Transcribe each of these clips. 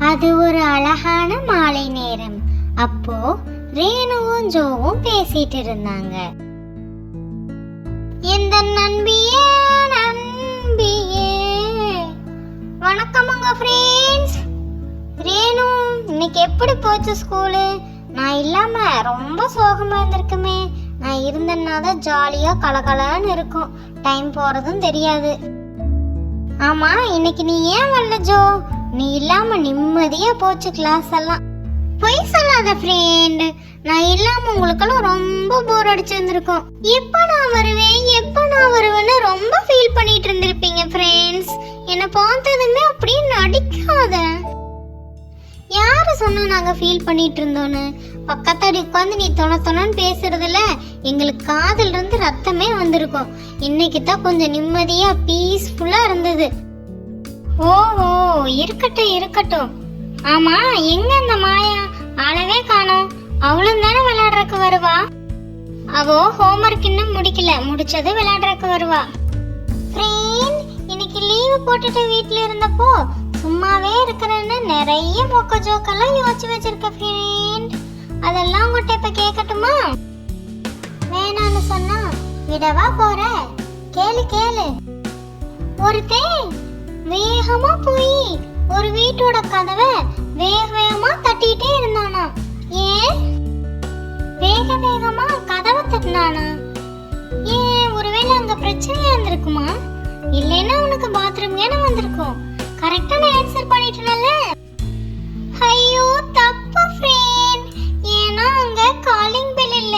அது ஒரு அழகான மாலை நேரம். அப்போ ரேணுவும் ஜோவும் பேசிட்டு இருந்தாங்க. இந்த நண்பியே நண்பியே. வணக்கமுங்க ஃப்ரெண்ட்ஸ். ரேணு, இன்னைக்கு எப்படி போச்சு ஸ்கூலு? நான் இல்லாம ரொம்ப சோகமா இருந்திருக்குமே. நான் இருந்தேன்னா தான் ஜாலியா கலகலன்னு இருக்கும். டைம் போறதும் தெரியாது. ஆமா, இன்னைக்கு நீ ஏன் வரல ஜோ? நீ இல்லாம நிம்மதியா போச்சு கிளாஸ் எல்லாம். பொய் சொல்லாத ஃப்ரெண்ட். நான் இல்லாம உங்களுக்கெல்லாம் ரொம்ப போர் அடிச்சு இருந்திருக்கும். எப்ப நான் வருவேன்னு ரொம்ப ஃபீல் பண்ணிட்டு இருந்திருப்பீங்க ஃப்ரெண்ட்ஸ். என்னை பார்த்ததுமே அப்படியே நடிக்காத. யாரு சொன்னா நாங்க ஃபீல் பண்ணிட்டு இருந்தோன்னு? பக்கத்தாடி உட்காந்து நீ தொணன்னு பேசுறதுல எங்களுக்கு காதுல இருந்து ரத்தமே வந்திருக்கும். இன்னைக்கு தான் கொஞ்சம் நிம்மதியா பீஸ்ஃபுல்லா இருந்தது. ஓஹோ, இருக்கட்டும். ஆமா, எங்க அந்த மாயா? ஆளவே காணோம். அவளும் தானே விளையாடுறதுக்கு வருவா. அவ ஹோம்ஒர்க் இன்னும் முடிக்கல, முடிச்சது விளையாடுறதுக்கு வருவா. ஃப்ரெண்ட், இன்னைக்கு லீவு போட்டுட்டு வீட்டுல இருந்தப்போ சும்மாவே இருக்கிறேன்னு நிறைய மொக்க ஜோக்கெல்லாம் யோசிச்சு வச்சிருக்க ஃப்ரெண்ட். அதெல்லாம் உங்கள்கிட்ட இப்ப கேட்கட்டுமா? வேணான்னு சொன்னா விடவா போற? கேளு. ஒருத்தன் வேகமா போய் ஒரு வீட்டோட கதவை வேகமா தட்டிட்டே இருந்தானா. ஏன் வேகமா கதவை தட்டினானா? ஏன் ஒருவேளை அங்க பிரச்சனையா இருந்திருக்குமா? இல்லைன்னா உனக்கு பாத்ரூம் ஏன வந்திருக்கும். கரெக்டான ஆன்சர் பண்ணிட்டனல்ல. ஐயோ தப்பு ஃப்ரெண்ட். ஏன்னா அங்க காலிங் பெல் இல்ல,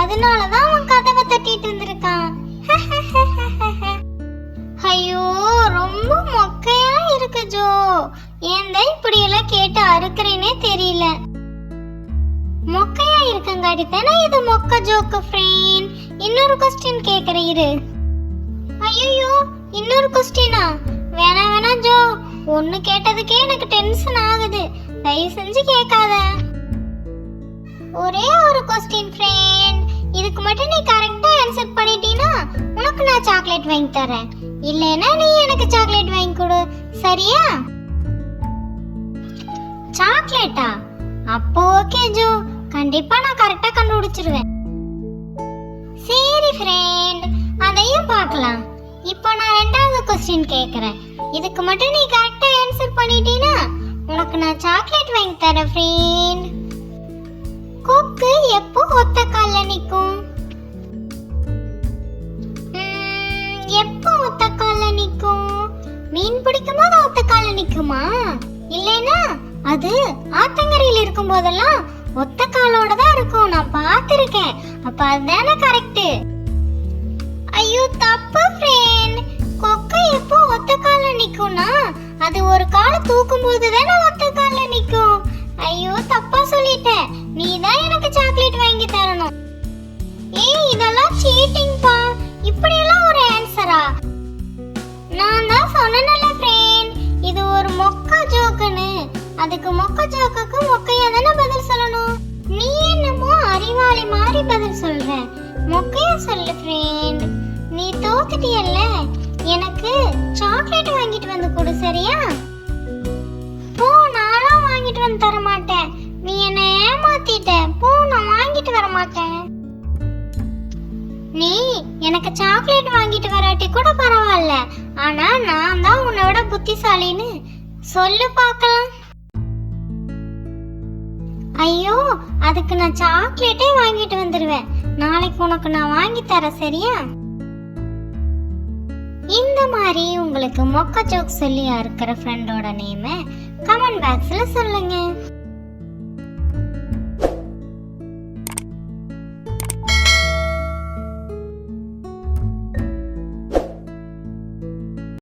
அதனால தான் அவன் கதவை தட்டிட்டு இருந்திருக்கான். ஐயோ, ரொம்ப மொக்கையா இருக்கு ஜோ. ஏன் இப்படி எல்லாம் கேட்டு அறுக்கிறேனே தெரியல. மொக்கையா இருக்கங்காட்டி தானே இது மொக்க ஜோக்கு ஃப்ரெண்ட். இன்னொரு क्वेश्चन கேக்குறேன் இரு. ஐயோ, இன்னொரு क्वेश्चनா? வேணா ஜோ, ஒன்னு கேட்டதுக்கே எனக்கு டென்ஷன் ஆகுது. தயவு செஞ்சு கேட்காத. ஒரே ஒரு क्वेश्चन ஃப்ரெண்ட். இதுக்கு மட்டும் நீ கரெக்ட்டா ஆன்சர் பண்ணிட்டீனா உனக்கு நான் சாக்லேட் வாங்கி தரேன். இல்லைன்னா நீ எனக்கு சாக்லேட் வாங்கி கொடு, சரியா? சாக்லேட்டா? அப்போ ஓகே ஜோ, கண்டிப்பா நான் கரெக்ட்டா கண்டுபிடிச்சிருவேன். சரி ஃப்ரெண்ட், அதையும் பார்க்கலாம். இப்போ நான் ரெண்டாவது क्वेश्चन கேக்குறேன். இதுக்கு மட்டும் நீ கரெக்ட்டா ஆன்சர் பண்ணிட்டீனா உனக்கு நான் சாக்லேட் வாங்கி தரேன் ஃப்ரெண்ட். கொக்கு எப்போ ஒத்த கால்ல நிக்கும்? எப்போ ஒத்த கால்ல நிக்கும்? மீன் பிடிக்கும்போது ஒத்த கால்ல நிக்குமா? இல்லைனா அது ஆத்தங்கரையில இருக்கும் போதெல்லாம் ஒத்த காலோட தான் இருக்கும். நான் பார்த்திருக்கேன். அப்ப அதுதானே கரெக்ட். ஐயோ தப்பு ஃப்ரெண்ட். கொக்கு எப்போ ஒத்த கால்ல நிக்கும்னா அது ஒரு காலை தூக்கும் போது தானே ஒத்த கால்ல நிக்கும். ஐயோ தப்பா சொல்லிட்டேன். நீ தான் எனக்கு சாக்லேட் வாங்கி தரணும். ஏய், இதெல்லாம் சீட்டிங் பா. இப்படி எல்லாம் ஒரு ஆன்சரா? நான் தான் சொன்னேன்ல ஃப்ரெண்ட், இது ஒரு மொக்க ஜோக்குன்னு. அதுக்கு மொக்க ஜோக்குக்கு மொக்கையா தானே பதில் சொல்லணும். நீ என்னமோ அறிவாளி மாதிரி பதில் சொல்ற. மொக்கையா சொல்லு ஃப்ரெண்ட். நீ தோத்துட்டியல்ல, எனக்கு சாக்லேட் வாங்கிட்டு வந்து கொடு, சரியா? போ, நானும் வாங்கிட்டு வந்து தர மாட்டேன். நீ என்ன ஏமாத்திட்ட. போ, நான் வாங்கிட்டு வர மாட்டேன். நீ எனக்கு சாக்லேட் வாங்கிட்டு வராட்டி கூட பரவாயில்ல, ஆனா நான் தான் உன்னை விட புத்திசாலின்னு சொல்லு பார்க்கலாம். ஐயோ, அதுக்கு நான் சாக்லேட்டே வாங்கிட்டு வந்துருவேன். நாளைக்கு உனக்கு நான் வாங்கி தரேன், சரியா? இந்த மாதிரி உங்களுக்கு மொக்க ஜோக் சொல்லியா இருக்கிற ஃப்ரெண்டோட நேமை கமெண்ட் பாக்ஸ்ல சொல்லுங்க.